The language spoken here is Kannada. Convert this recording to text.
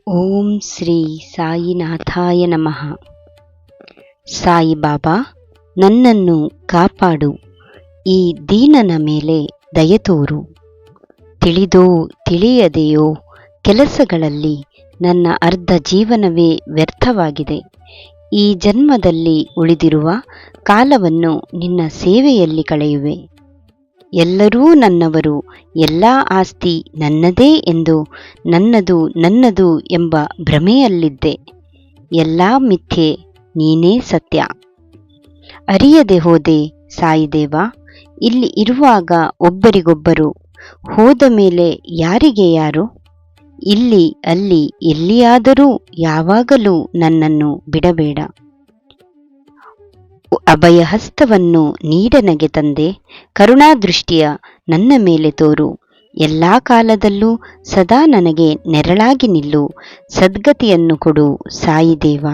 ಓಂ ಶ್ರೀ ಸಾಯಿನಾಥಾಯ ನಮಃ. ಸಾಯಿಬಾಬಾ, ನನ್ನನ್ನು ಕಾಪಾಡು, ಈ ದೀನನ ಮೇಲೆ ದಯೆತೋರು. ತಿಳಿದೋ ತಿಳಿಯದೆಯೋ ಕೆಲಸಗಳಲ್ಲಿ ನನ್ನ ಅರ್ಧ ಜೀವನವೇ ವ್ಯರ್ಥವಾಗಿದೆ. ಈ ಜನ್ಮದಲ್ಲಿ ಉಳಿದಿರುವ ಕಾಲವನ್ನು ನಿನ್ನ ಸೇವೆಯಲ್ಲಿ ಕಳೆಯುವೆ. ಎಲ್ಲರೂ ನನ್ನವರು, ಎಲ್ಲ ಆಸ್ತಿ ನನ್ನದೇ ಎಂದು ನನ್ನದು ನನ್ನದು ಎಂಬ ಭ್ರಮೆಯಲ್ಲಿದ್ದೆ. ಎಲ್ಲ ಮಿಥ್ಯೆ, ನೀನೇ ಸತ್ಯ. ಅರಿಯದೆ ಹೋದೆ ಸಾಯಿದೇವ. ಇಲ್ಲಿ ಇರುವಾಗ ಒಬ್ಬರಿಗೊಬ್ಬರು, ಹೋದ ಮೇಲೆ ಯಾರಿಗೆ ಯಾರು? ಇಲ್ಲಿ ಅಲ್ಲಿ ಎಲ್ಲಿಯಾದರೂ ಯಾವಾಗಲೂ ನನ್ನನ್ನು ಬಿಡಬೇಡ. ಅಭಯಹಸ್ತವನ್ನು ನೀಡನಗೆ ತಂದೆ, ಕರುಣಾದೃಷ್ಟಿಯ ನನ್ನ ಮೇಲೆ ತೋರು. ಎಲ್ಲ ಕಾಲದಲ್ಲೂ ಸದಾ ನನಗೆ ನೆರಳಾಗಿ ನಿಲ್ಲು. ಸದ್ಗತಿಯನ್ನು ಕೊಡು ಸಾಯಿದೇವ.